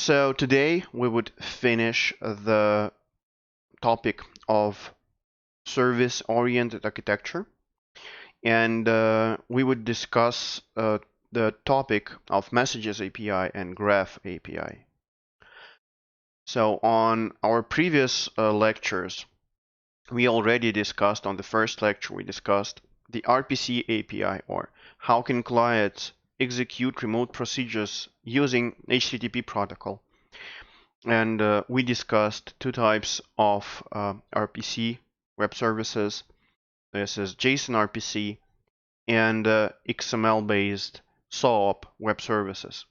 So today we would finish the topic of service-oriented architecture, and we would discuss the topic of Messages API and Graph API. So on our previous lectures, we already discussed, on the first lecture, we discussed the RPC API, or how can clients execute remote procedures using HTTP protocol. And we discussed two types of RPC web services. This is JSON RPC and XML-based SOAP web services.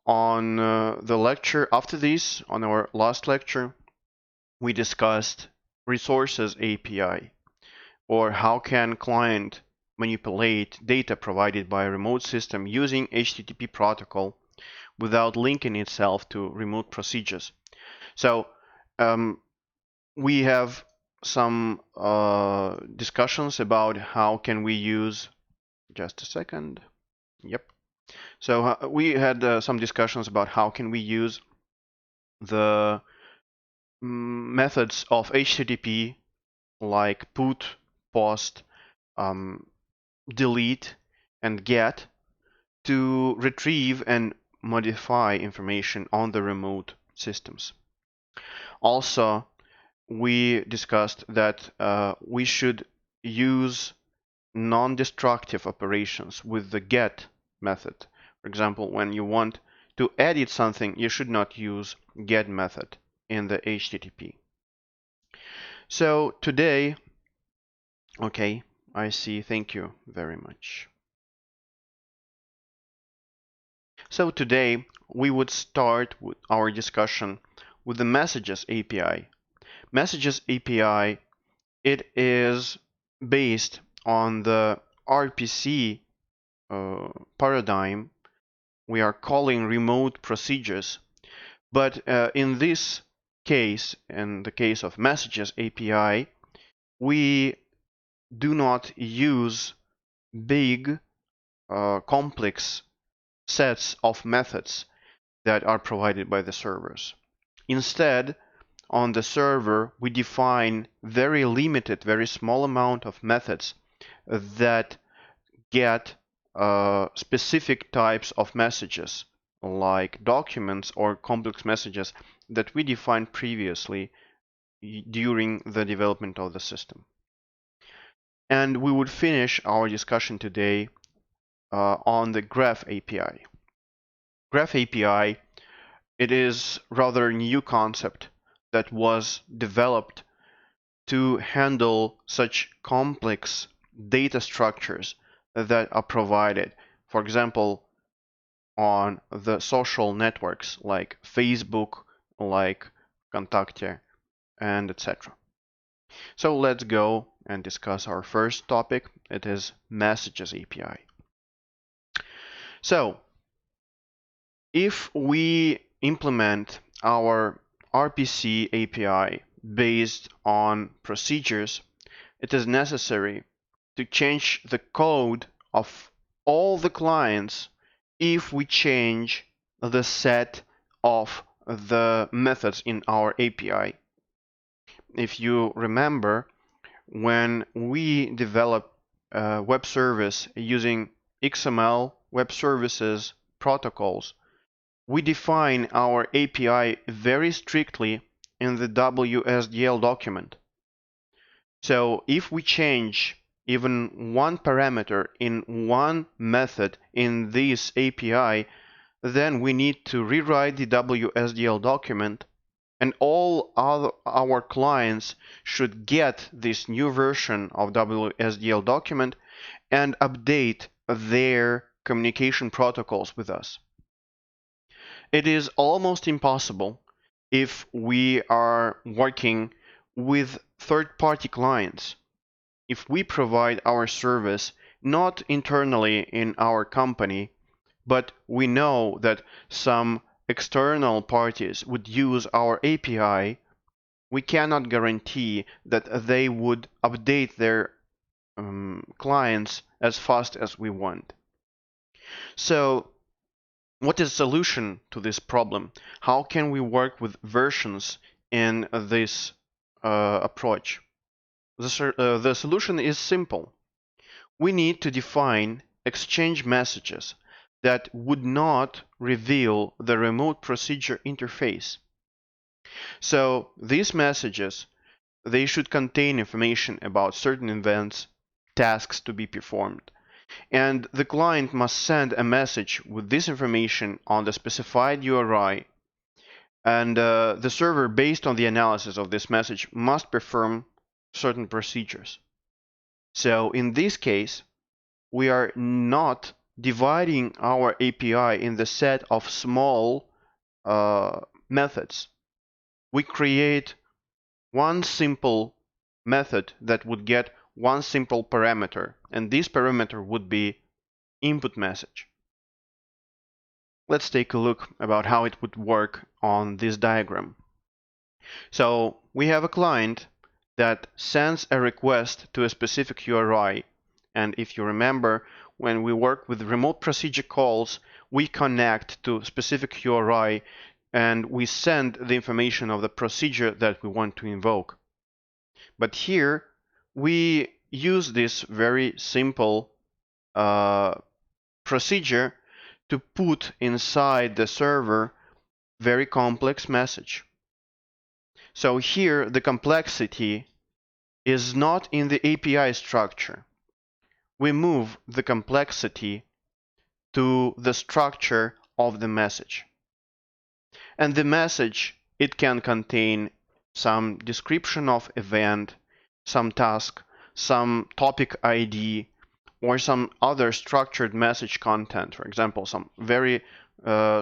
On the lecture after this, on our last lecture, we discussed Resources API, or how can client manipulate data provided by a remote system using HTTP protocol without linking itself to remote procedures. So we have some discussions about how can we use, just a second, yep. So we had some discussions about how can we use the methods of HTTP like put, post, delete, and get to retrieve and modify information on the remote systems. Also, we discussed that we should use non-destructive operations with the get method. For example, when you want to edit something, you should not use get method in the HTTP. So today, okay, I see, thank you very much. So today we would start with our discussion with the Messages API. Messages API, it is based on the RPC paradigm. We are calling remote procedures, but in this case, in the case of Messages API, we do not use big complex sets of methods that are provided by the servers. Instead, on the server, we define very limited, very small amount of methods that get specific types of messages, like documents or complex messages that we defined previously during the development of the system. And we would finish our discussion today on the Graph API. Graph API, it is rather a new concept that was developed to handle such complex data structures that are provided, for example, on the social networks like Facebook, like Contacte, and etc. So let's go and discuss our first topic. It is Messages API. So if we implement our RPC API based on procedures, it is necessary to change the code of all the clients if we change the set of the methods in our API. If you remember, when we develop a web service using XML web services protocols, we define our API very strictly in the WSDL document. So if we change even one parameter in one method in this API, then we need to rewrite the WSDL document, and all our clients should get this new version of WSDL document and update their communication protocols with us. It is almost impossible if we are working with third-party clients. If we provide our service not internally in our company, but we know that some external parties would use our API, we cannot guarantee that they would update their clients as fast as we want. So What is the solution to this problem? How can we work with versions in this approach? The solution is simple. We need to define exchange messages that would not reveal the remote procedure interface. So these messages, they should contain information about certain events, tasks to be performed. And the client must send a message with this information on the specified URI, and the server, based on the analysis of this message, must perform certain procedures. So in this case, we are not dividing our API in the set of small methods. We create one simple method that would get one simple parameter, and this parameter would be input message. Let's take a look about how it would work on this diagram. So we have a client that sends a request to a specific URI, and if you remember, when we work with remote procedure calls, we connect to specific URI and we send the information of the procedure that we want to invoke. But here we use this very simple procedure to put inside the server very complex message. So here the complexity is not in the API structure. We move the complexity to the structure of the message. And the message, it can contain some description of event, some task, some topic ID, or some other structured message content, for example, some very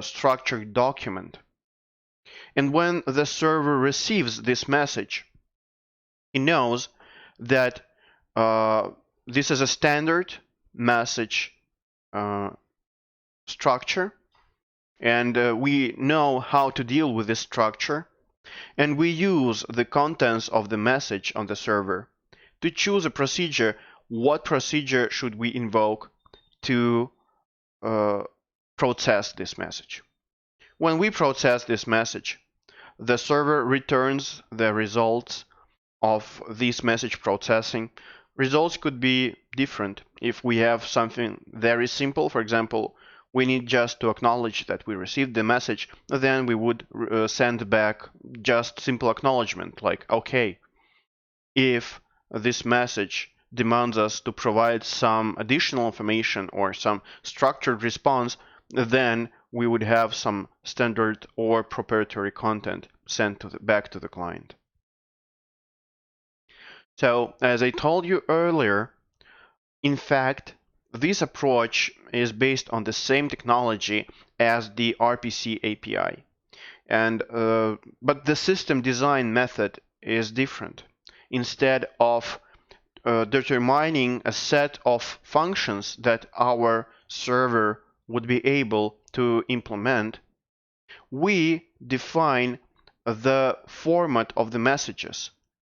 structured document. And when the server receives this message, it knows that this is a standard message structure, and we know how to deal with this structure, and we use the contents of the message on the server to choose a procedure. What procedure should we invoke to process this message? When we process this message, the server returns the results of this message processing. Results could be different. If we have something very simple, for example, we need just to acknowledge that we received the message, then we would send back just simple acknowledgement like okay. If this message demands us to provide some additional information or some structured response, then we would have some standard or proprietary content sent back to the client. So, as I told you earlier, in fact, this approach is based on the same technology as the RPC API. But the system design method is different. Instead of determining a set of functions that our server would be able to implement, we define the format of the messages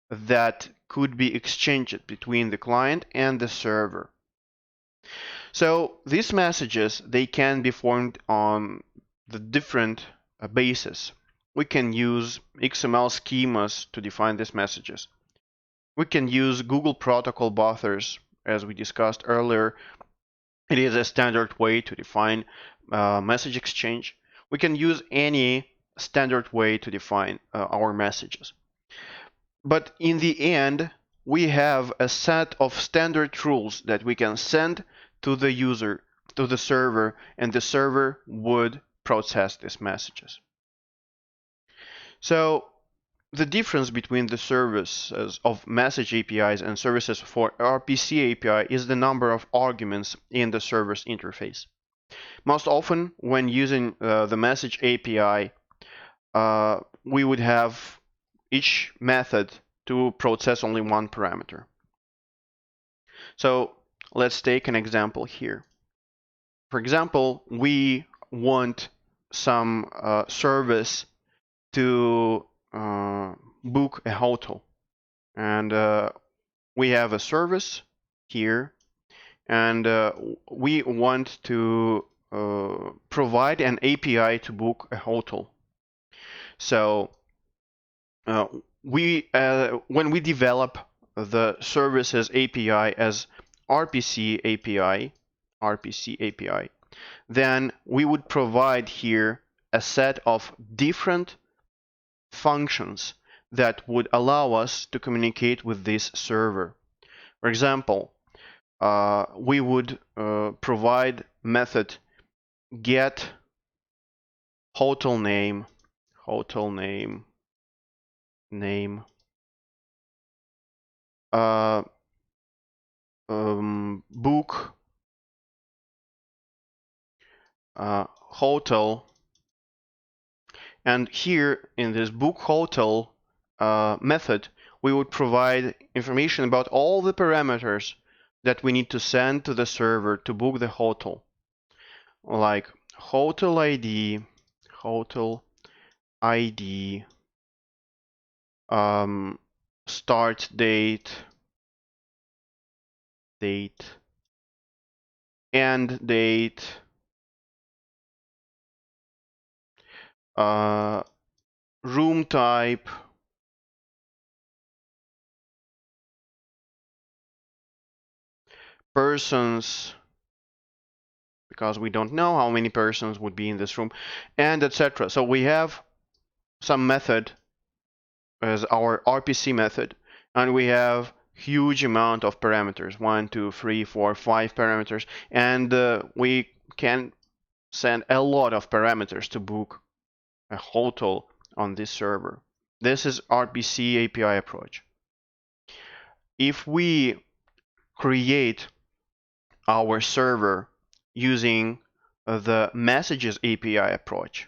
that could be exchanged between the client and the server. So these messages, they can be formed on the different bases. We can use XML schemas to define these messages. We can use Google Protocol buffers, as we discussed earlier. It is a standard way to define message exchange. We can use any standard way to define our messages. But in the end, we have a set of standard rules that we can send to the user, to the server, and the server would process these messages. So the difference between the services of message APIs and services for RPC API is the number of arguments in the server's interface. Most often, when using the message API, we would have each method to process only one parameter. So let's take an example here. For example, we want some service to book a hotel, and we have a service here, and we want to provide an API to book a hotel. So when we develop the services API as RPC API, then we would provide here a set of different functions that would allow us to communicate with this server. For example, we would provide method get hotel name book hotel, and here in this book hotel method we would provide information about all the parameters that we need to send to the server to book the hotel, like hotel ID, start date, end date, room type, persons, because we don't know how many persons would be in this room, and etc. So we have some method as our RPC method, and we have huge amount of parameters, 1, 2, 3, 4, 5 parameters, and we can send a lot of parameters to book a hotel on this server. This is RPC API approach. If we create our server using the messages API approach,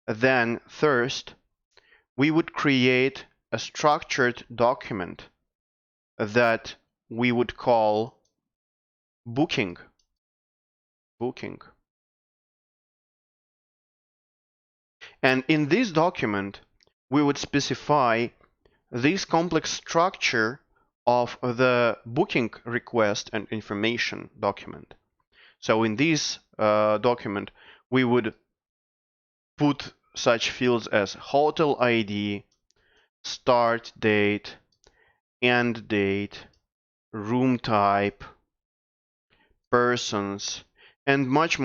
then first we would create a structured document that we would call booking. And in this document, we would specify this complex structure of the booking request and information document. So in this document, we would put such fields as hotel ID, start date, end date, room type, persons, and much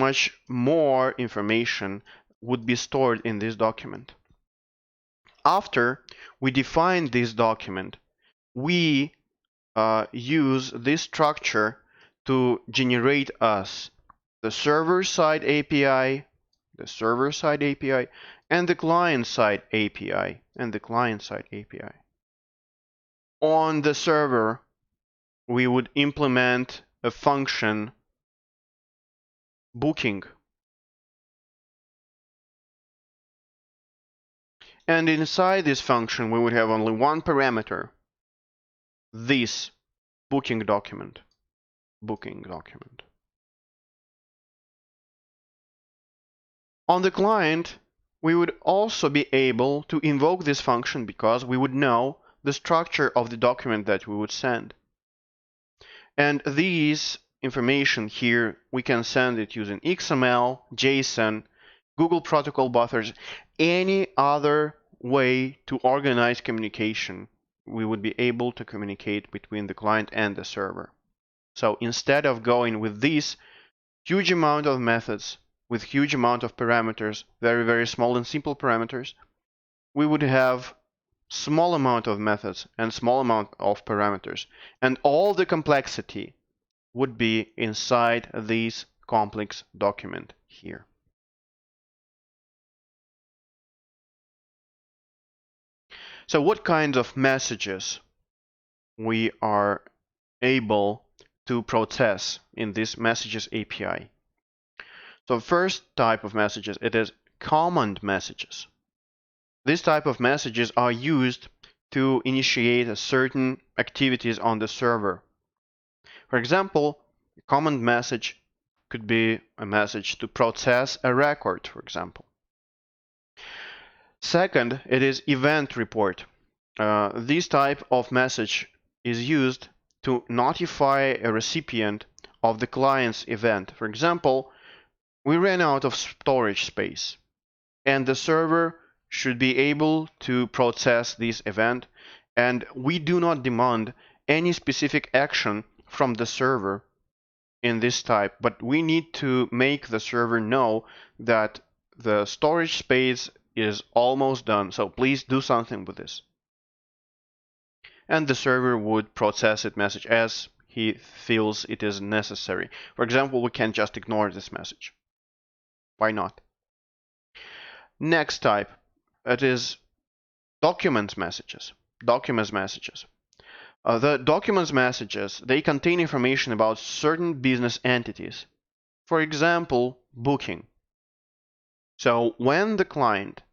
more information would be stored in this document. After we define this document, we use this structure to generate us the server-side API, and the client-side API, On the server, we would implement a function booking. And inside this function, we would have only one parameter, this booking document. On the client, we would also be able to invoke this function because we would know the structure of the document that we would send. And these information here, we can send it using XML, JSON, Google Protocol buffers, any other way to organize communication. We would be able to communicate between the client and the server. So instead of going with this huge amount of methods, with huge amount of parameters, very small and simple parameters, we would have small amount of methods and small amount of parameters, and all the complexity would be inside this complex document here. So what kinds of messages we are able to process in this messages API? So first type of messages, it is command messages. This type of messages are used to initiate certain activities on the server. For example, a command message could be a message to process a record, for example. Second, it is event report. This type of message is used to notify a recipient of the client's event. For example, we ran out of storage space, and the server should be able to process this event, and we do not demand any specific action from the server in this type, but we need to make the server know that the storage space is almost done, so please do something with this. And the server would process it message as he feels it is necessary. For example, we can just ignore this message. Why not? Next type, it is documents messages. Documents messages. The documents messages, they contain information about certain business entities. For example, booking. So when the client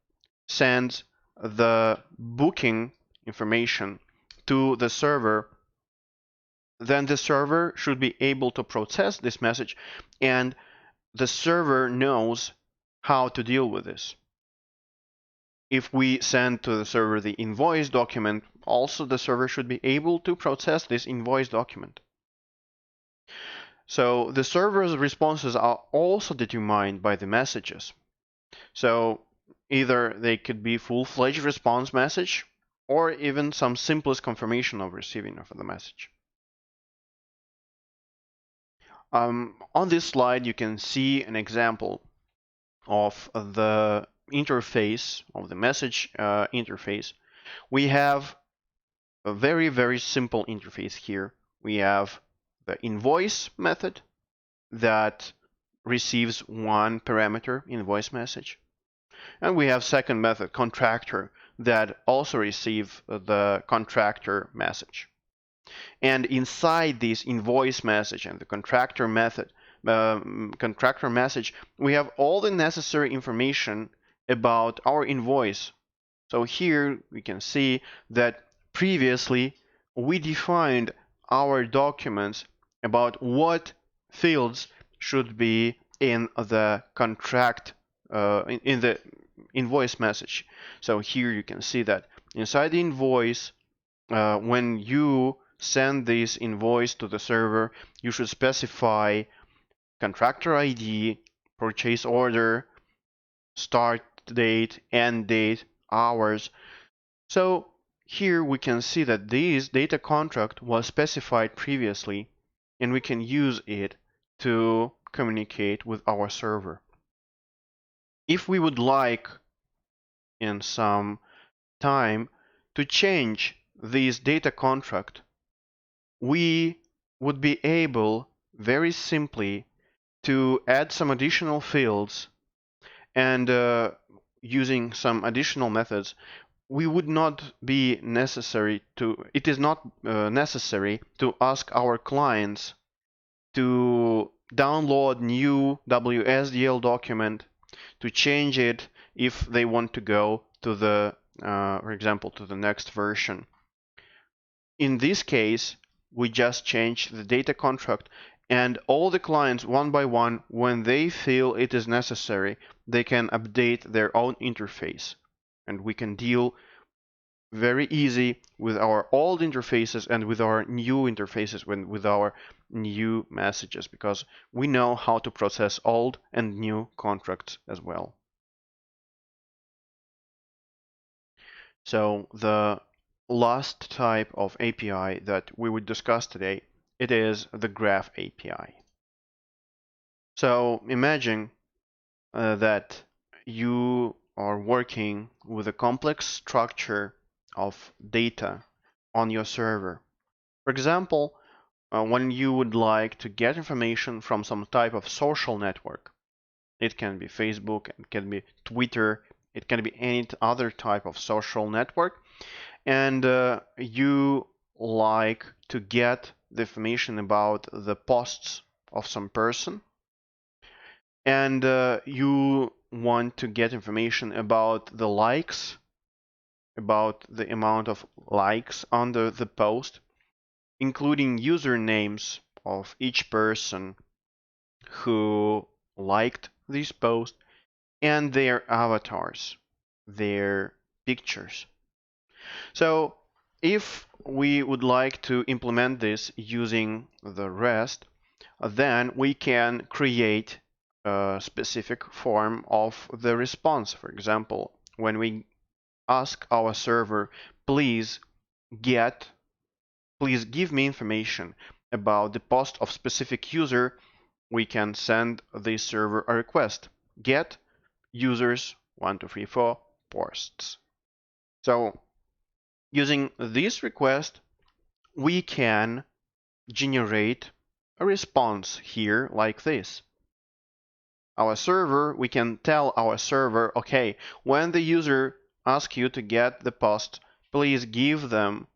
sends the booking information to the server, then the server should be able to process this message, and the server knows how to deal with this. If we send to the server the invoice document, also the server should be able to process this invoice document. So the server's responses are also determined by the messages. So either they could be full-fledged response message or even some simplest confirmation of receiving of the message. On this slide, you can see an example of the interface, of the message interface. We have a very, very simple interface here. We have the invoice method that receives one parameter invoice message. And we have second method, contractor, that also receive the contractor message. And inside this invoice message and the contractor method, contractor message, we have all the necessary information about our invoice. So here we can see that previously we defined our documents about what fields should be in the contract, in the invoice message. So here you can see that inside the invoice, when you send this invoice to the server, you should specify contractor ID, purchase order, start date, end date, hours. So here we can see that this data contract was specified previously, and we can use it to communicate with our server. If we would like in some time to change this data contract, we would be able very simply to add some additional fields, and using some additional methods, we would not be necessary to, it is not necessary to ask our clients to download new WSDL document, to change it if they want to go to the, for example, to the next version. In this case, we just change the data contract, and all the clients one by one, when they feel it is necessary, they can update their own interface, and we can deal very easy with our old interfaces and with our new interfaces, with our new messages, because we know how to process old and new contracts as well. So the last type of API that we would discuss today, it is the Graph API. So imagine that you are working with a complex structure of data on your server. For example, when you would like to get information from some type of social network, it can be Facebook, it can be Twitter, it can be any other type of social network, and you like to get the information about the posts of some person, and you want to get information about the likes, about the amount of likes under the post, including usernames of each person who liked this post and their avatars, their pictures. So if we would like to implement this using the REST, then we can create a specific form of the response. For example, when we ask our server, please give me information about the post of specific user, we can send the server a request. Get users 1234 posts. So using this request, we can generate a response here like this. We can tell our server, okay, when the user asks you to get the post, please give them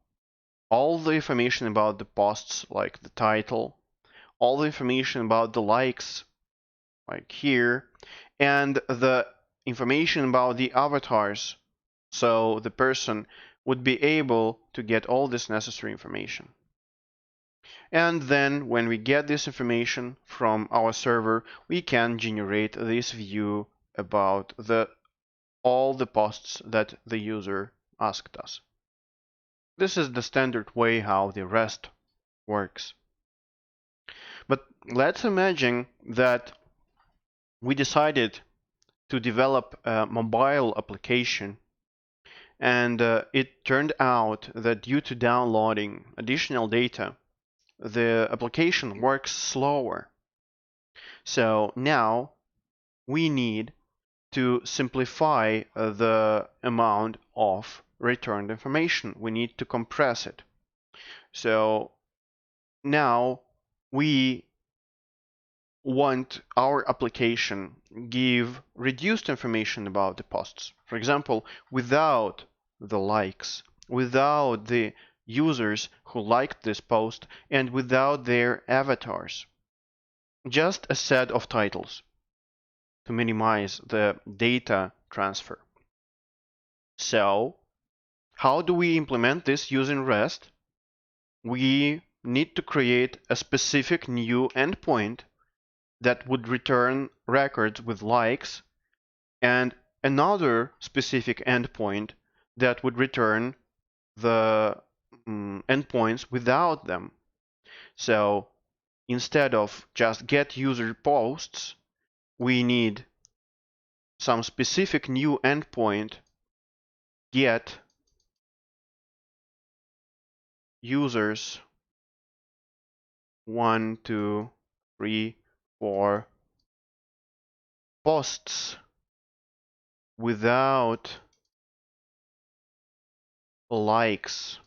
all the information about the posts, like the title, all the information about the likes, like here, and the information about the avatars, so the person would be able to get all this necessary information. And then when we get this information from our server, we can generate this view about all the posts that the user asked us. This is the standard way how the REST works. But let's imagine that we decided to develop a mobile application, and it turned out that due to downloading additional data, the application works slower. So now we need to simplify the amount of returned information. We need to compress it. So now we want our application give reduced information about the posts. For example, without the likes, without the users who liked this post, and without their avatars. Just a set of titles to minimize the data transfer. So, how do we implement this using REST? We need to create a specific new endpoint that would return records with likes, and another specific endpoint that would return the endpoints without them. So instead of just get user posts, we need some specific new endpoint, get users 1, 2, 3, 4 posts without likes.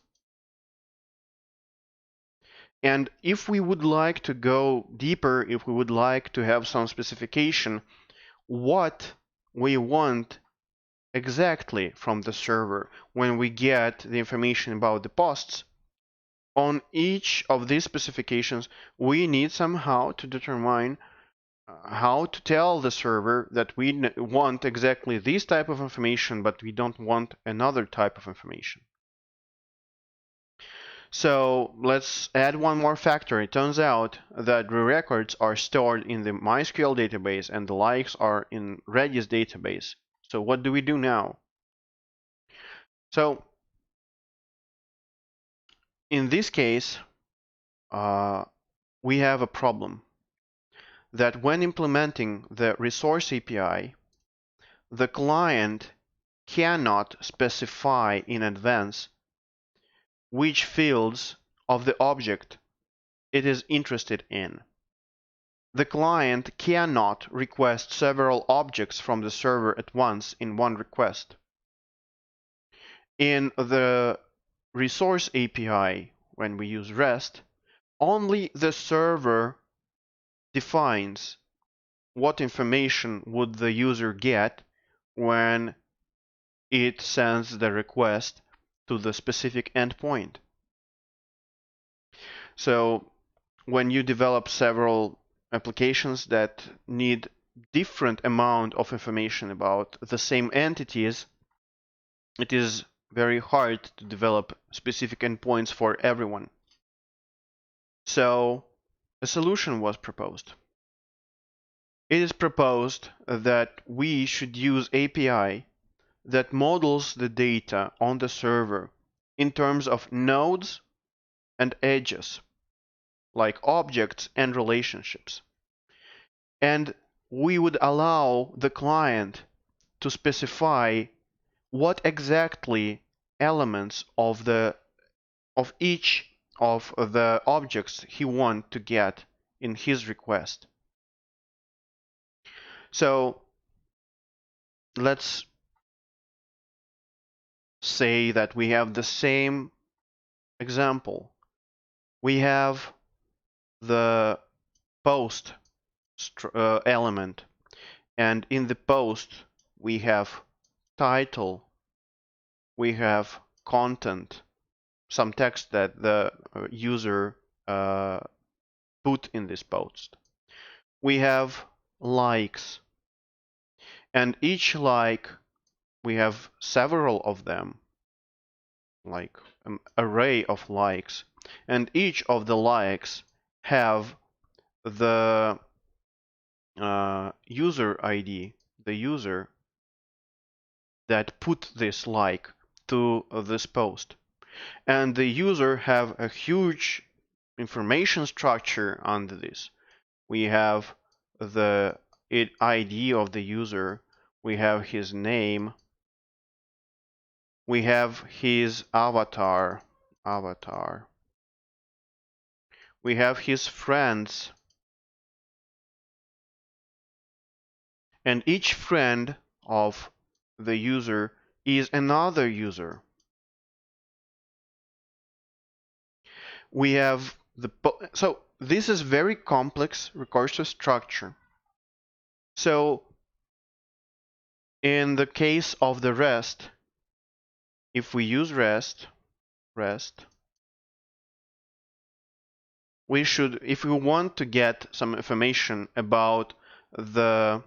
And if we would like to go deeper, if we would like to have some specification, what we want exactly from the server when we get the information about the posts, on each of these specifications, we need somehow to determine how to tell the server that we want exactly this type of information, but we don't want another type of information. So let's add one more factor. It turns out that the records are stored in the MySQL database and the likes are in Redis database. So what do we do now? So in this case, we have a problem that when implementing the resource API, the client cannot specify in advance which fields of the object it is interested in. The client cannot request several objects from the server at once in one request. In the resource API, when we use REST, only the server defines what information would the user get when it sends the request to the specific endpoint. So when you develop several applications that need different amount of information about the same entities, it is very hard to develop specific endpoints for everyone. So a solution was proposed. It is proposed that we should use API that models the data on the server in terms of nodes and edges, like objects and relationships. And we would allow the client to specify what exactly elements of each of the objects he wants to get in his request. So let's say that we have the same example. We have the post element, and in the post we have title, we have content, some text that the user put in this post. We have likes, and each like, we have several of them, like an array of likes, and each of the likes have the user ID, the user that put this like to this post. And the user have a huge information structure under this. We have the ID of the user, we have his name, we have his avatar, we have his friends, and each friend of the user is another user. We have so this is very complex recursive structure. So in the case of the REST, if we use REST, we should, if we want to get some information about the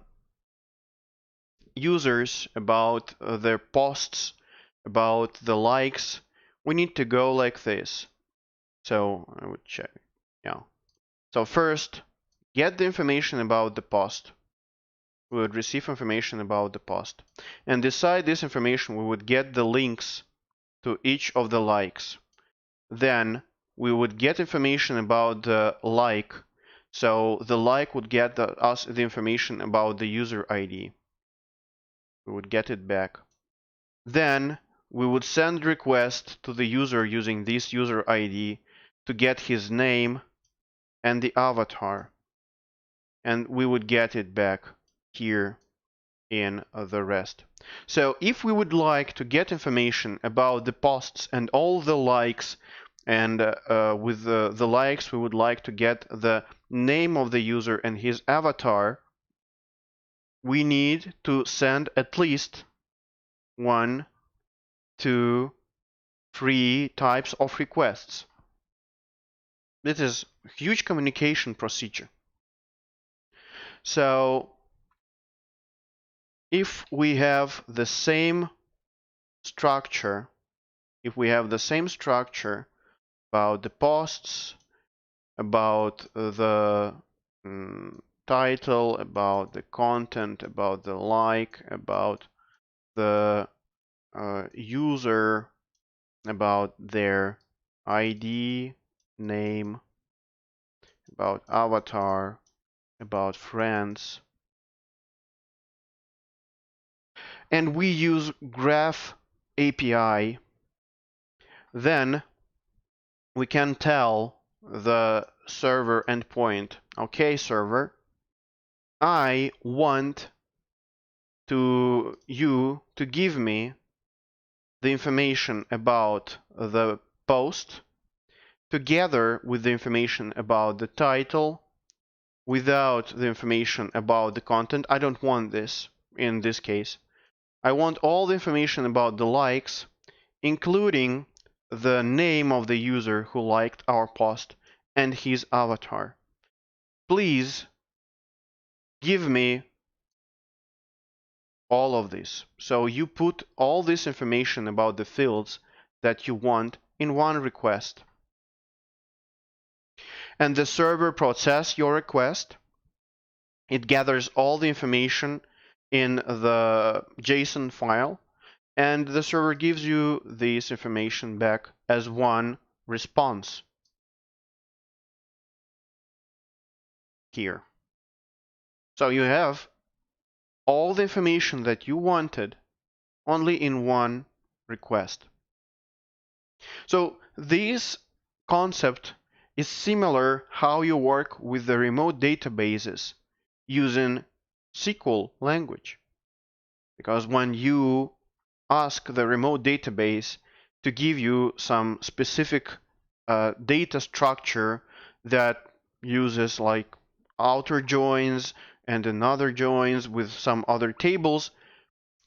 users, about their posts, about the likes, we need to go like this. So I would check, yeah. So first, get the information about the post. We would receive information about the post. And beside this information, we would get the links to each of the likes. Then we would get information about the like. So the like would get us the information about the user ID. We would get it back. Then we would send request to the user using this user ID to get his name and the avatar. And we would get it back here in the REST. So if we would like to get information about the posts and all the likes, and with the likes we would like to get the name of the user and his avatar, we need to send at least 1, 2, 3 types of requests. This is a huge communication procedure. So if we have the same structure, about the posts, about the title, about the content, about the like, about the user, about their ID, name, about avatar, about friends. And we use Graph API, then we can tell the server endpoint, okay, server, I want you to give me the information about the post together with the information about the title, without the information about the content. I don't want this in this case. I want all the information about the likes, including the name of the user who liked our post and his avatar. Please give me all of this. So you put all this information about the fields that you want in one request. And the server processes your request. It gathers all the information in the JSON file, and the server gives you this information back as one response here. So you have all the information that you wanted only in one request. So this concept is similar how you work with the remote databases using SQL language. Because when you ask the remote database to give you some specific data structure that uses like outer joins and another joins with some other tables,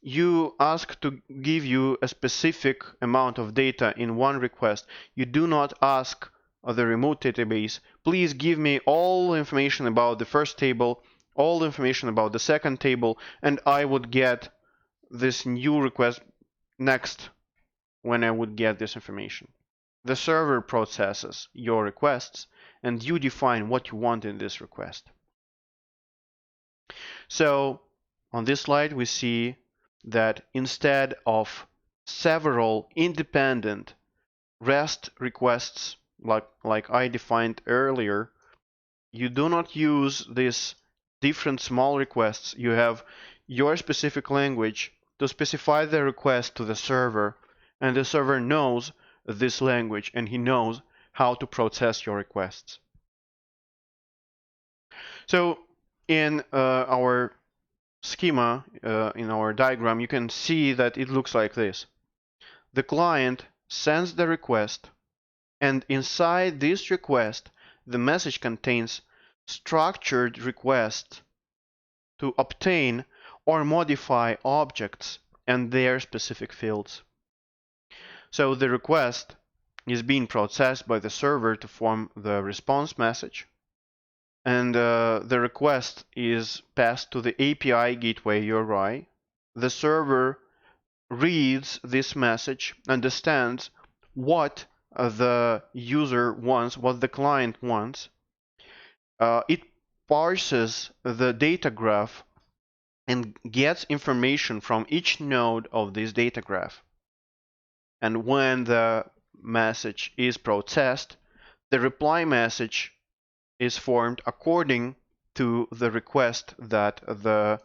you ask to give you a specific amount of data in one request. You do not ask the remote database, please give me all information about the first table, all the information about the second table, and I would get this new request next when I would get this information. The server processes your requests and you define what you want in this request. So on this slide we see that instead of several independent REST requests like I defined earlier, you do not use these different small requests. You have your specific language to specify the request to the server, and the server knows this language and he knows how to process your requests. So in our schema, in our diagram, you can see that it looks like this. The client sends the request, and inside this request, the message contains structured requests to obtain or modify objects and their specific fields. So the request is being processed by the server to form the response message, and the request is passed to the API gateway URI. The server reads this message, understands what the user wants, what the client wants. It parses the data graph and gets information from each node of this data graph. And when the message is processed, the reply message is formed according to the request that the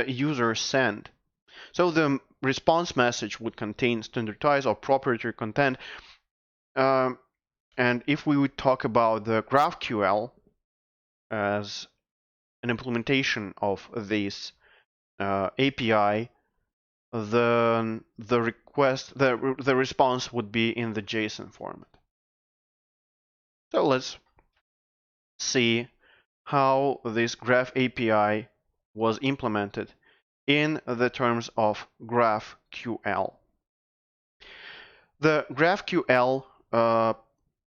user sent. So the response message would contain standardized or proprietary content. And if we would talk about the GraphQL as an implementation of this API, the response would be in the JSON format. So let's see how this Graph API was implemented in the terms of GraphQL. The GraphQL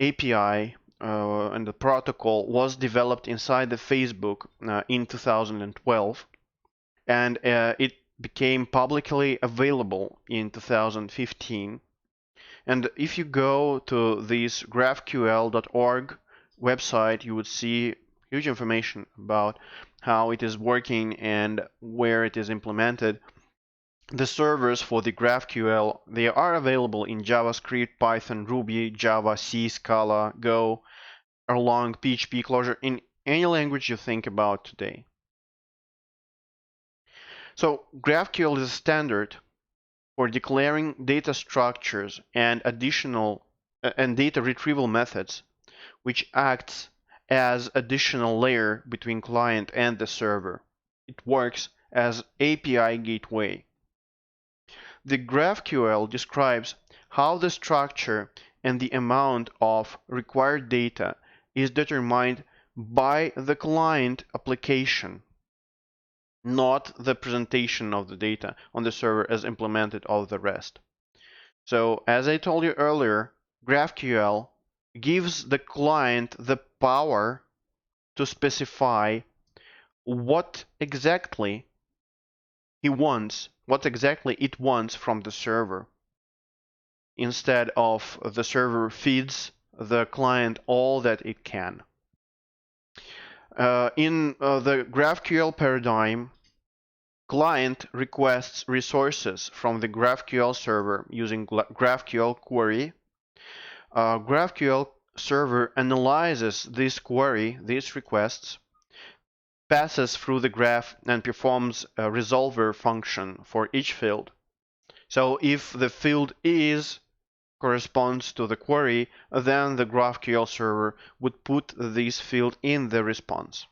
API and the protocol was developed inside the Facebook in 2012, and it became publicly available in 2015. And if you go to this graphql.org website, you would see huge information about how it is working and where it is implemented. The servers for the GraphQL, they are available in JavaScript, Python, Ruby, Java, C, Scala, Go, Erlang, PHP, Clojure, in any language you think about today. So GraphQL is a standard for declaring data structures and data retrieval methods, which acts as additional layer between client and the server. It works as API gateway. The GraphQL describes how the structure and the amount of required data is determined by the client application, not the presentation of the data on the server as implemented all the rest. So as I told you earlier, GraphQL gives the client the power to specify what exactly he wants, what exactly it wants from the server, instead of the server feeds the client all that it can. In the GraphQL paradigm, client requests resources from the GraphQL server using GraphQL query. GraphQL server analyzes this query, these requests, passes through the graph, and performs a resolver function for each field. So if the field is corresponds to the query, then the GraphQL server would put this field in the response.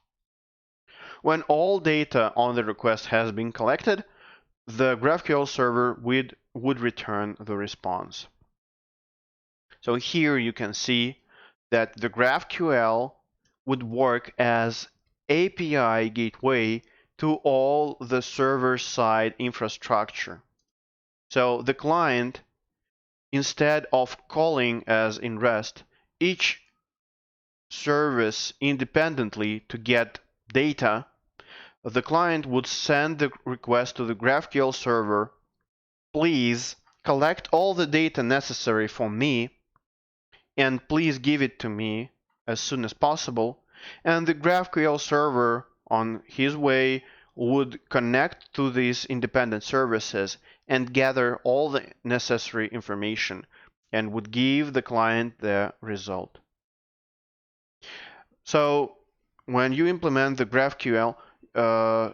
When all data on the request has been collected, the GraphQL server would return the response. So here you can see that the GraphQL would work as API gateway to all the server-side infrastructure. So the client, instead of calling as in REST each service independently to get data, the client would send the request to the GraphQL server, please collect all the data necessary for me and please give it to me as soon as possible. And the GraphQL server on his way would connect to these independent services and gather all the necessary information and would give the client the result. So when you implement the GraphQL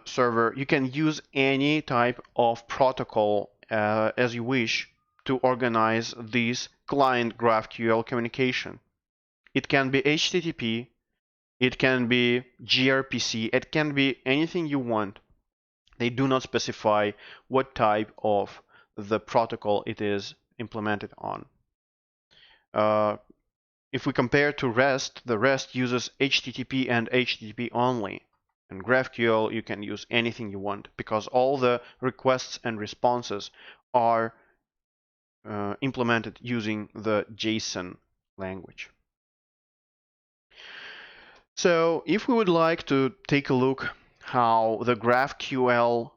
server, you can use any type of protocol as you wish to organize this client GraphQL communication. It can be HTTP, it can be gRPC, it can be anything you want. They do not specify what type of the protocol it is implemented on. If we compare to REST, the REST uses HTTP and HTTP only. In GraphQL, you can use anything you want because all the requests and responses are implemented using the JSON language. So if we would like to take a look how the GraphQL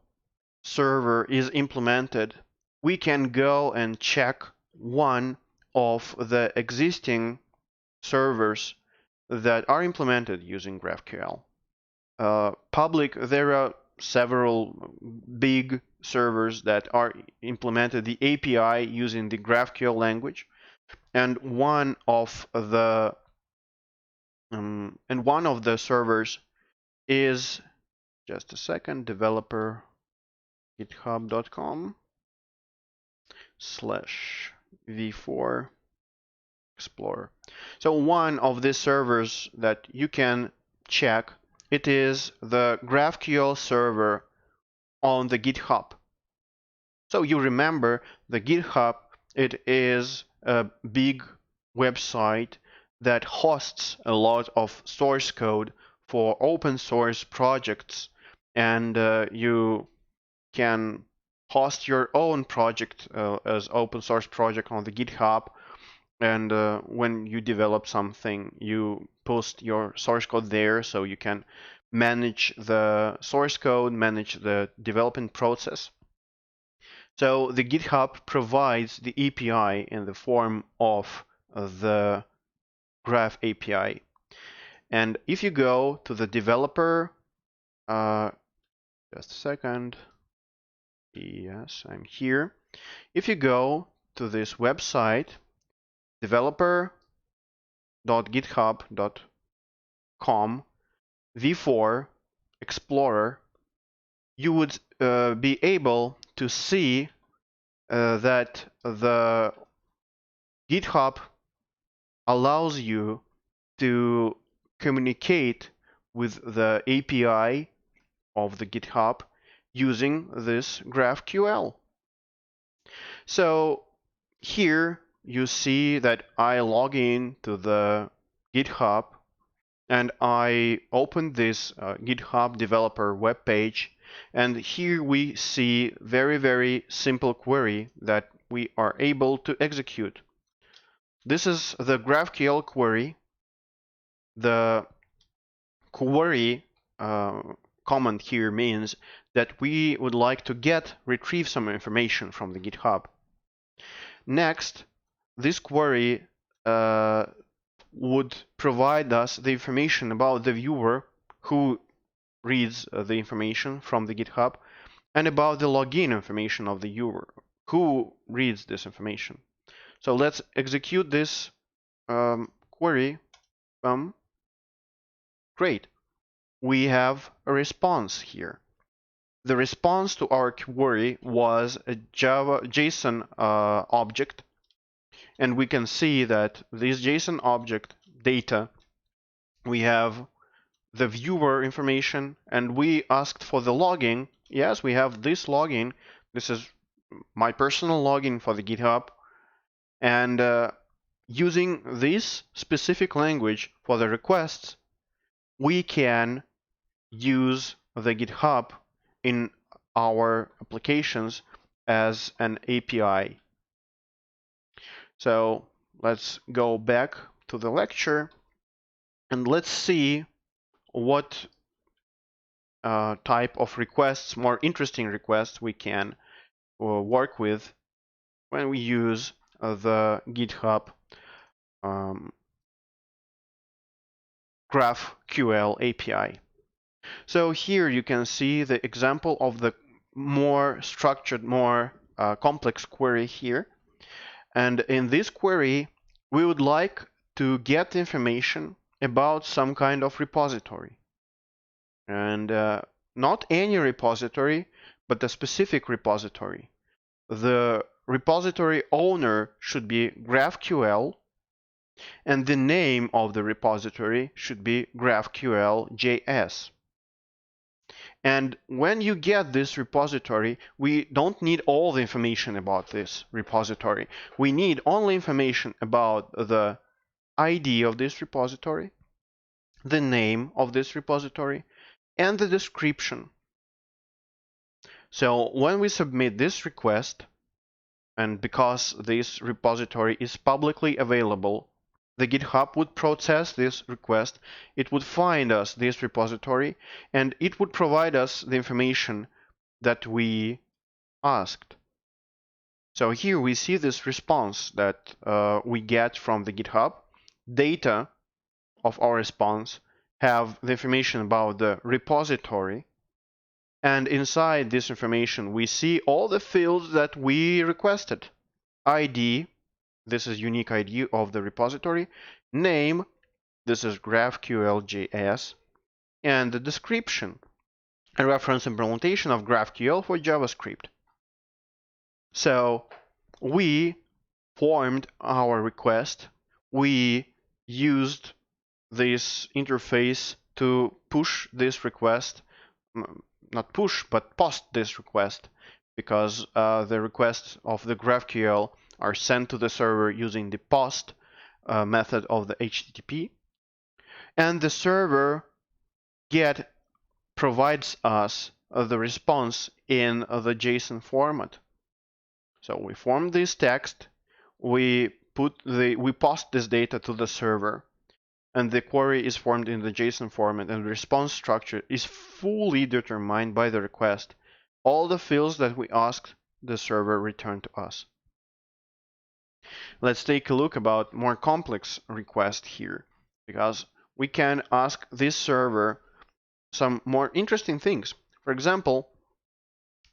server is implemented, we can go and check one of the existing servers that are implemented using GraphQL. There are several big servers that are implemented the API using the GraphQL language, and one of the servers is, just a second, developer github.com/v4 Explorer. So one of these servers that you can check, it is the GraphQL server on the GitHub. So you remember the GitHub, it is a big website that hosts a lot of source code for open source projects, and you can host your own project as open source project on the GitHub. And when you develop something, you post your source code there so you can manage the source code, manage the development process. So the GitHub provides the API in the form of the Graph API. And if you go to the developer, just a second. Yes, I'm here. If you go to this website, developer.github.com v4 Explorer, you would be able to see that the GitHub allows you to communicate with the API of the GitHub using this GraphQL. So here you see that I log in to the GitHub and I open this GitHub developer web page, and here we see very simple query that we are able to execute. This is the GraphQL query. The query comment here means that we would like to retrieve some information from the GitHub. Next, this query would provide us the information about the viewer who reads the information from the GitHub and about the login information of the viewer who reads this information. So let's execute this query, great. We have a response here. The response to our query was a JSON object, and we can see that this JSON object data, we have the viewer information, and we asked for the login. Yes, we have this login. This is my personal login for the GitHub, and using this specific language for the requests, we can use the GitHub in our applications as an API. So let's go back to the lecture and let's see what type of requests, more interesting requests, we can work with when we use the GitHub GraphQL API. So here you can see the example of the more structured, more complex query here. And in this query, we would like to get information about some kind of repository. And not any repository, but a specific repository. The repository owner should be GraphQL, and the name of the repository should be GraphQL.js. And when you get this repository, we don't need all the information about this repository. We need only information about the ID of this repository, the name of this repository, and the description. So when we submit this request, and because this repository is publicly available, the GitHub would process this request, it would find us this repository, and it would provide us the information that we asked. So here we see this response that we get from the GitHub. Data of our response have the information about the repository, and inside this information we see all the fields that we requested. ID, this is unique ID of the repository, name, this is GraphQL.js, and the description, a reference implementation of GraphQL for JavaScript. So we formed our request, we used this interface to push this request, not push, but post this request, because the requests of the GraphQL are sent to the server using the post method of the HTTP. And the server provides us the response in the JSON format. So we form this text, we post this data to the server, and the query is formed in the JSON format, and the response structure is fully determined by the request. All the fields that we asked, the server returned to us. Let's take a look about more complex requests here, because we can ask this server some more interesting things. For example,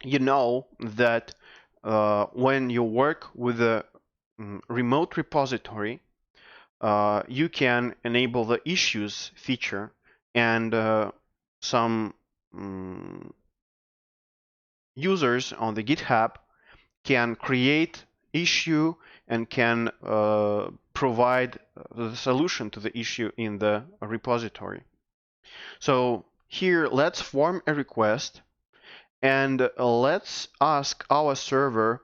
you know that when you work with a remote repository, you can enable the issues feature, and some users on the GitHub can create issue and can provide the solution to the issue in the repository. So here, let's form a request and let's ask our server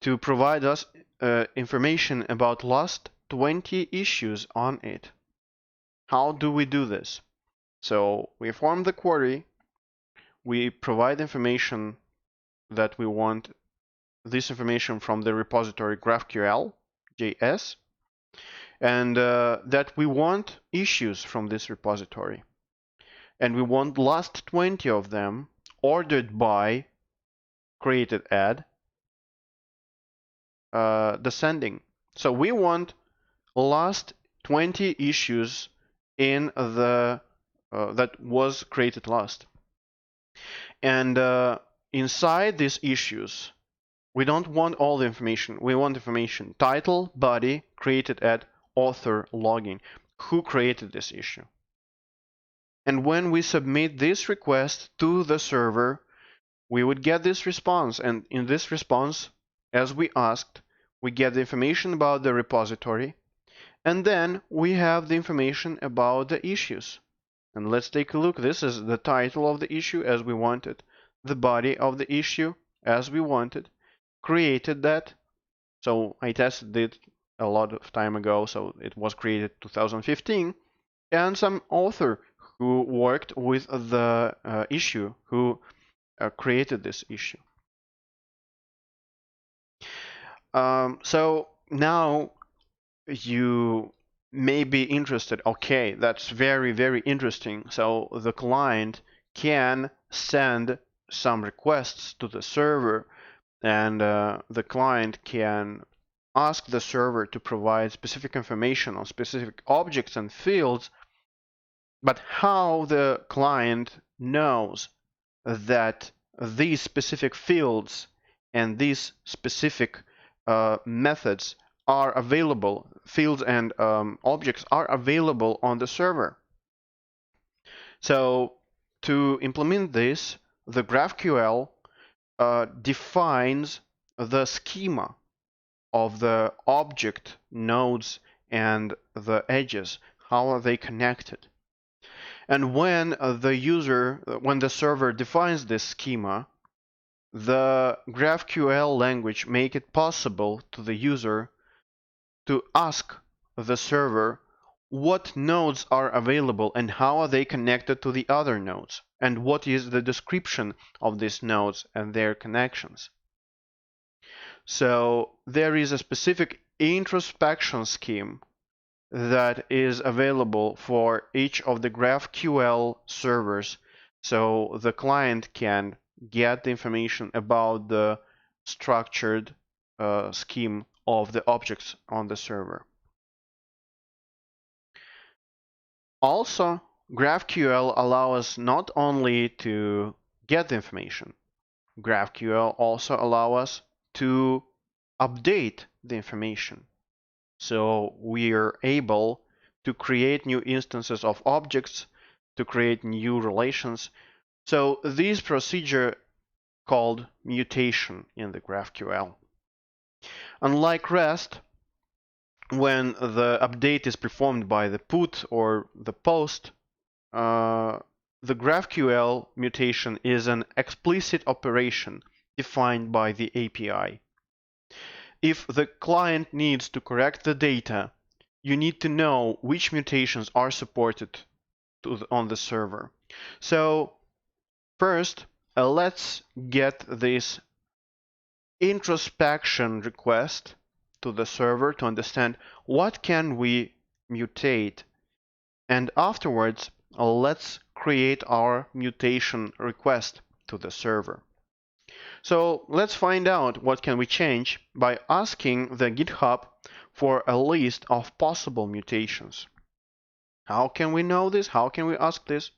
to provide us information about last 20 issues on it. How do we do this? So we form the query, we provide information that we want, this information from the repository GraphQL.js, and that we want issues from this repository. And we want last 20 of them ordered by created add descending. So we want last 20 issues in the that was created last. And inside these issues, we don't want all the information. We want information: title, body, created add, author login, who created this issue. And when we submit this request to the server, we would get this response. And in this response, as we asked, we get the information about the repository, and then we have the information about the issues. And let's take a look. This is the title of the issue as we wanted, the body of the issue as we wanted, created that. So I tested it a lot of time ago, so it was created 2015, and some author who worked with the issue, who created this issue. So now you may be interested. Okay, that's very, very interesting. So the client can send some requests to the server, and the client can ask the server to provide specific information on specific objects and fields. But how the client knows that these specific fields and these specific methods are available, fields and objects are available on the server? So to implement this, the GraphQL defines the schema of the object nodes and the edges. How are they connected? And when the server defines this schema, the GraphQL language make it possible to the user to ask the server what nodes are available and how are they connected to the other nodes, and what is the description of these nodes and their connections. So there is a specific introspection scheme that is available for each of the GraphQL servers, so the client can get the information about the structured scheme of the objects on the server. Also, GraphQL allows us not only to get the information, GraphQL also allows us to update the information. So we are able to create new instances of objects, to create new relations. So this procedure called mutation in the GraphQL. Unlike REST, when the update is performed by the put or the post, the GraphQL mutation is an explicit operation defined by the API. If the client needs to correct the data, you need to know which mutations are supported on the server. So first, let's get this introspection request to the server to understand what can we mutate, and afterwards let's create our mutation request to the server. So let's find out what can we change by asking the GitHub for a list of possible mutations. How can we know this? How can we ask this?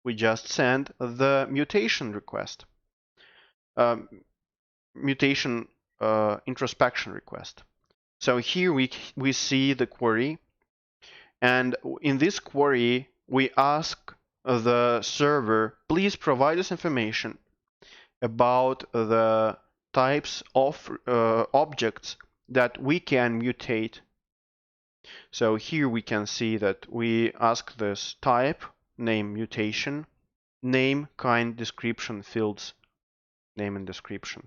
We just send the mutation request, mutation introspection request. So here we see the query, and in this query we ask the server, please provide us information about the types of objects that we can mutate. So here we can see that we ask this type, name, mutation, name, kind, description, fields, name and description.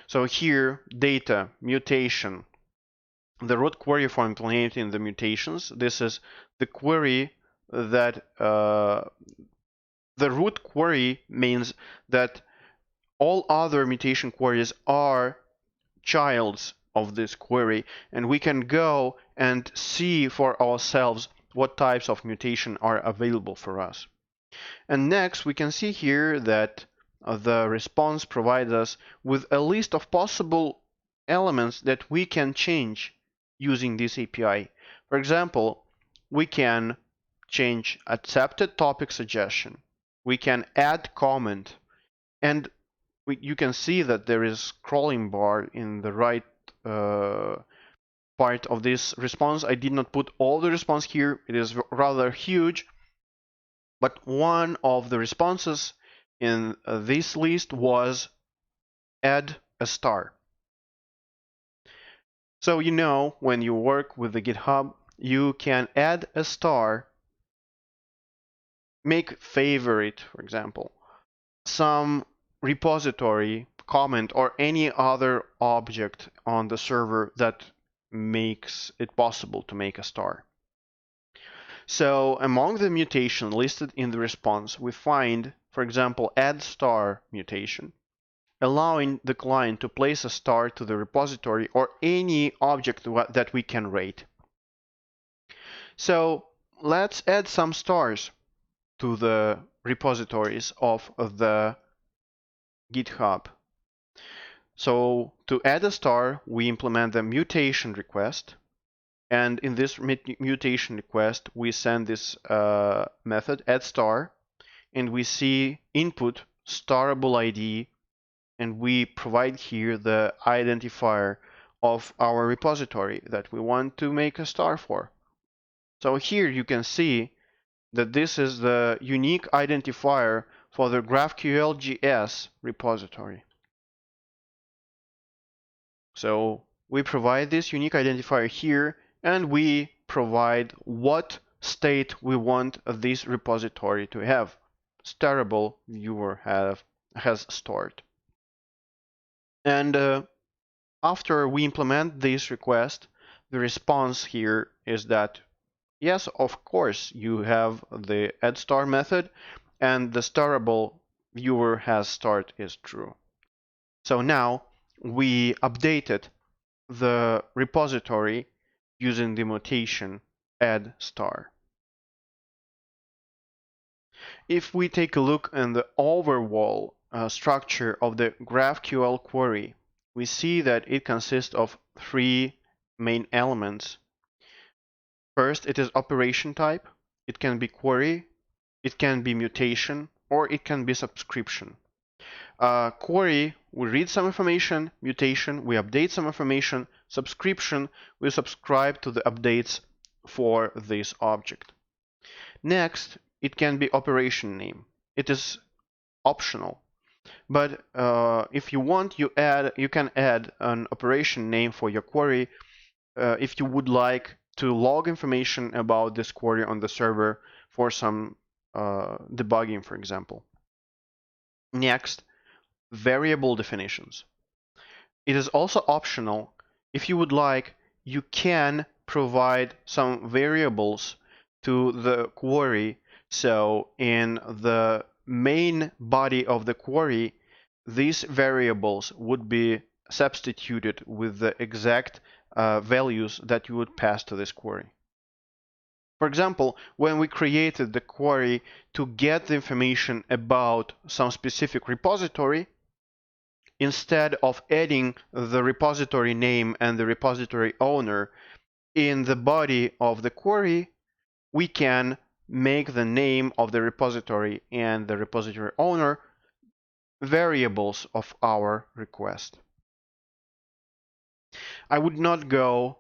So here, data, mutation, the root query for implementing the mutations. This is the query that the root query means that all other mutation queries are childs of this query, and we can go and see for ourselves what types of mutation are available for us. And next, we can see here that the response provides us with a list of possible elements that we can change using this API. For example, we can change accepted topic suggestion. We can add comment, and you can see that there is scrolling bar in the right part of this response. I did not put all the response here. It is rather huge, but one of the responses in this list was add a star. So when you work with the GitHub, you can add a star, make favorite, for example, some repository, comment, or any other object on the server that makes it possible to make a star. So among the mutation listed in the response, we find, for example, add star mutation, allowing the client to place a star to the repository or any object that we can rate. So let's add some stars to the repositories of the GitHub. So to add a star, we implement the mutation request. And in this mutation request, we send this method add star, and we see input starable ID, and we provide here the identifier of our repository that we want to make a star for. So here you can see that this is the unique identifier for the GraphQL JS repository. So we provide this unique identifier here, and we provide what state we want this repository to have. Starable viewer has stored. And after we implement this request, the response here is that yes, of course, you have the add star method, and the starable viewer has start is true. So now we updated the repository using the mutation add star. If we take a look in the overall structure of the GraphQL query, we see that it consists of three main elements. First, it is operation type. It can be query, it can be mutation, or it can be subscription. Query, we read some information. Mutation, we update some information. Subscription, we subscribe to the updates for this object. Next, it can be operation name. It is optional, but if you want, you can add an operation name for your query if you would like to log information about this query on the server for some debugging, for example. Next, variable definitions. It is also optional. If you would like, you can provide some variables to the query. So in the main body of the query, these variables would be substituted with the exact values that you would pass to this query. For example, when we created the query to get the information about some specific repository, instead of adding the repository name and the repository owner in the body of the query, we can make the name of the repository and the repository owner variables of our request. I would not go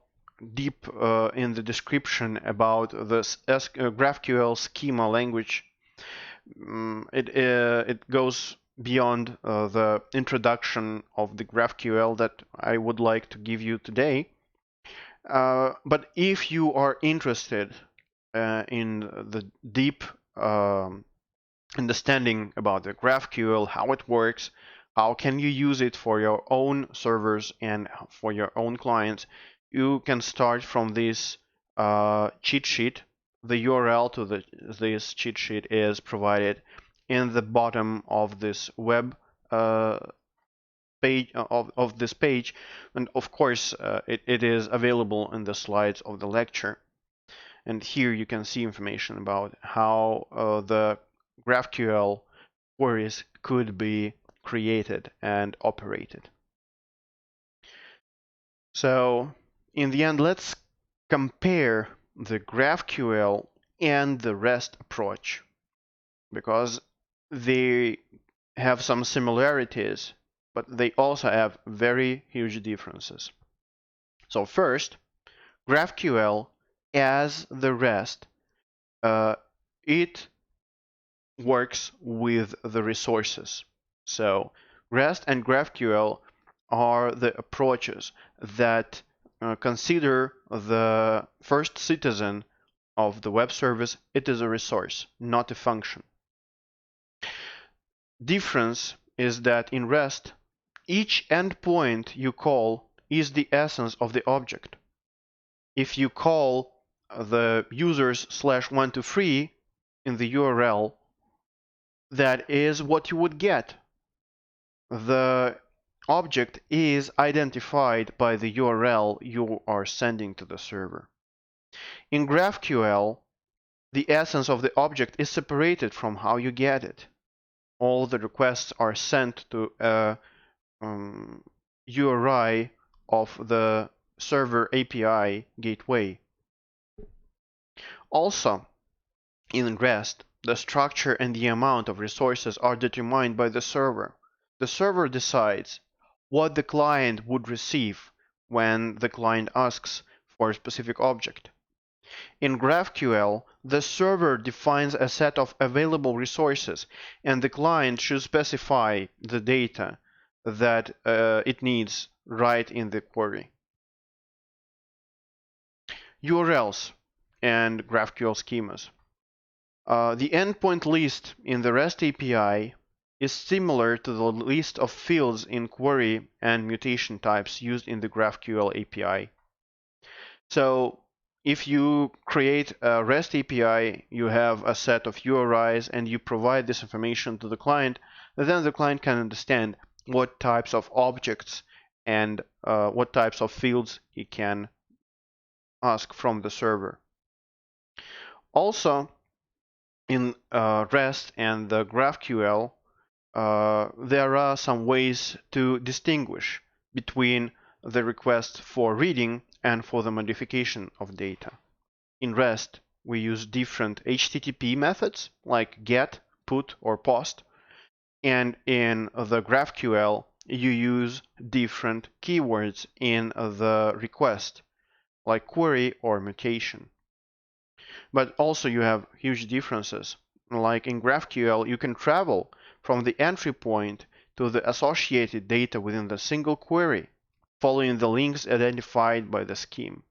deep in the description about this GraphQL schema language. It goes beyond the introduction of the GraphQL that I would like to give you today. But if you are interested in the deep understanding about the GraphQL, how it works, how can you use it for your own servers and for your own clients, you can start from this cheat sheet. The URL to this cheat sheet is provided in the bottom of this web page of this page, and of course it is available in the slides of the lecture. And here you can see information about how the GraphQL queries could be created and operated. So in the end, let's compare the GraphQL and the REST approach, because they have some similarities, but they also have very huge differences. So first, GraphQL, as the REST, it works with the resources. So REST and GraphQL are the approaches that consider the first citizen of the web service. It is a resource, not a function. Difference is that in REST, each endpoint you call is the essence of the object. If you call the users /123 in the URL, that is what you would get. The object is identified by the URL you are sending to the server. In GraphQL, the essence of the object is separated from how you get it. All the requests are sent to a URI of the server API gateway. Also, in REST, the structure and the amount of resources are determined by the server. The server decides what the client would receive when the client asks for a specific object. In GraphQL, the server defines a set of available resources, and the client should specify the data that it needs right in the query. URLs and GraphQL schemas. The endpoint list in the REST API is similar to the list of fields in query and mutation types used in the GraphQL API. So if you create a REST API, you have a set of URIs and you provide this information to the client, then the client can understand what types of objects and what types of fields he can ask from the server. Also, in REST and the GraphQL, there are some ways to distinguish between the request for reading and for the modification of data. In REST, we use different HTTP methods like GET, PUT, or POST, and in the GraphQL, you use different keywords in the request like query or mutation. But also you have huge differences. Like in GraphQL, you can travel from the entry point to the associated data within the single query, following the links identified by the scheme.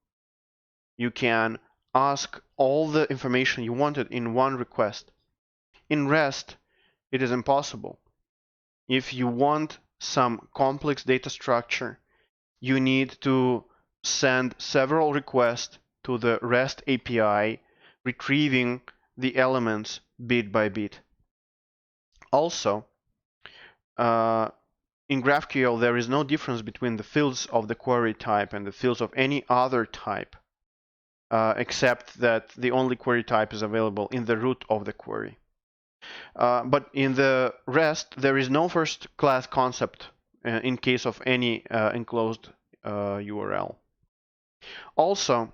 You can ask all the information you wanted in one request. In REST, it is impossible. If you want some complex data structure, you need to send several requests to the REST API, retrieving the elements bit by bit. Also, in GraphQL, there is no difference between the fields of the query type and the fields of any other type, except that the only query type is available in the root of the query. But in the REST, there is no first class concept in case of any enclosed URL. Also,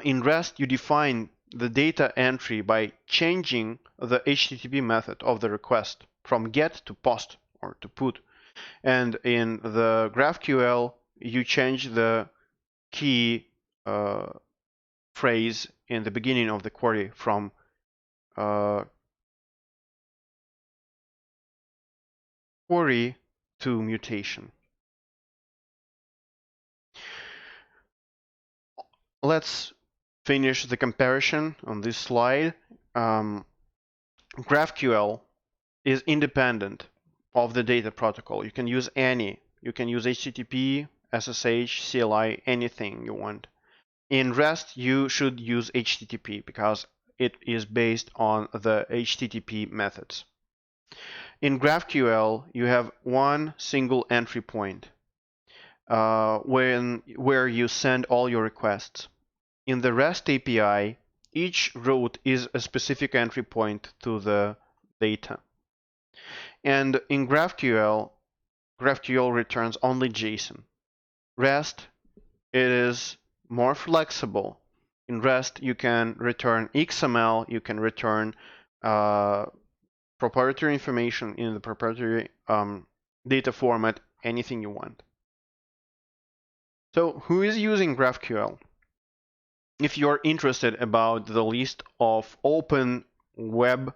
in REST, you define the data entry by changing the HTTP method of the request from GET to POST or to PUT. And in the GraphQL, you change the key phrase in the beginning of the query from query to mutation. Let's finish the comparison on this slide. GraphQL is independent of the data protocol. You can use any. You can use HTTP, SSH, CLI, anything you want. In REST, you should use HTTP because it is based on the HTTP methods. In GraphQL, you have one single entry point where you send all your requests. In the REST API, each route is a specific entry point to the data. And in GraphQL, GraphQL returns only JSON. REST, it is more flexible. In REST, you can return XML, you can return proprietary information in the proprietary data format, anything you want. So who is using GraphQL? If you're interested about the list of open web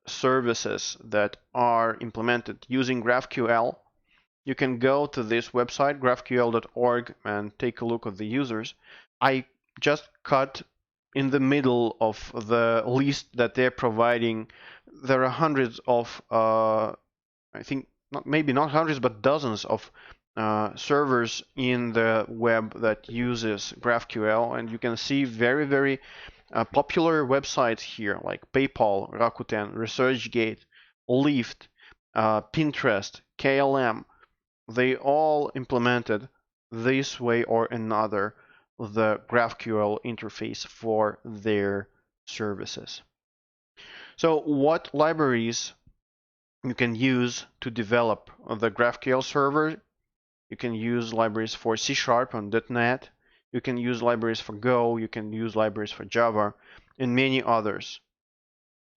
services that are implemented using GraphQL, you can go to this website, graphql.org, and take a look at the users. I just cut in the middle of the list that they're providing. There are hundreds of, I think, maybe not hundreds, but dozens of servers in the web that uses GraphQL, and you can see very, very popular websites here like PayPal, Rakuten, ResearchGate, Lyft, Pinterest, KLM. They all implemented this way or another the GraphQL interface for their services. So what libraries you can use to develop the GraphQL server? You can use libraries for C# on .NET. You can use libraries for Go. You can use libraries for Java, and many others.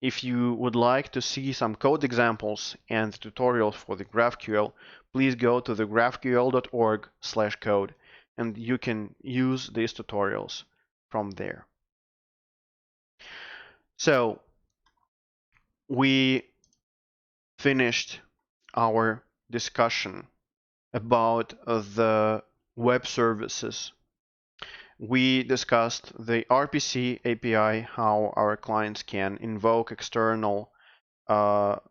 If you would like to see some code examples and tutorials for the GraphQL, please go to the graphql.org/code, and you can use these tutorials from there. So we finished our discussion about the web services. We discussed the RPC API, how our clients can invoke external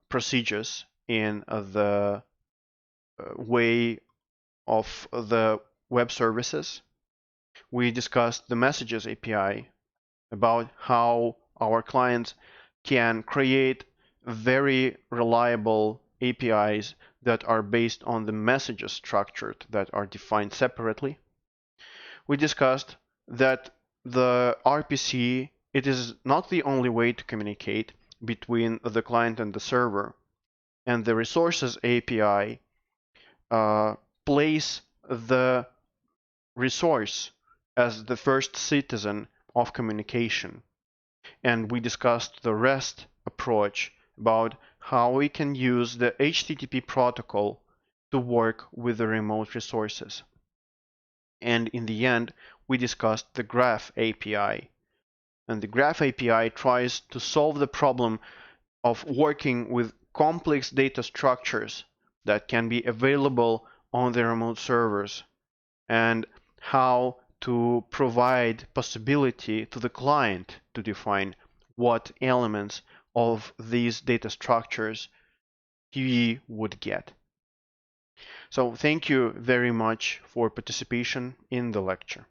procedures in the way of the web services. We discussed the Messages API, about how our clients can create very reliable APIs that are based on the messages structured that are defined separately. We discussed that the RPC, it is not the only way to communicate between the client and the server, and the Resources API place the resource as the first citizen of communication. And we discussed the REST approach about how we can use the HTTP protocol to work with the remote resources. And in the end, we discussed the Graph API. And the Graph API tries to solve the problem of working with complex data structures that can be available on the remote servers, and how to provide possibility to the client to define what elements of these data structures he would get. So thank you very much for participation in the lecture.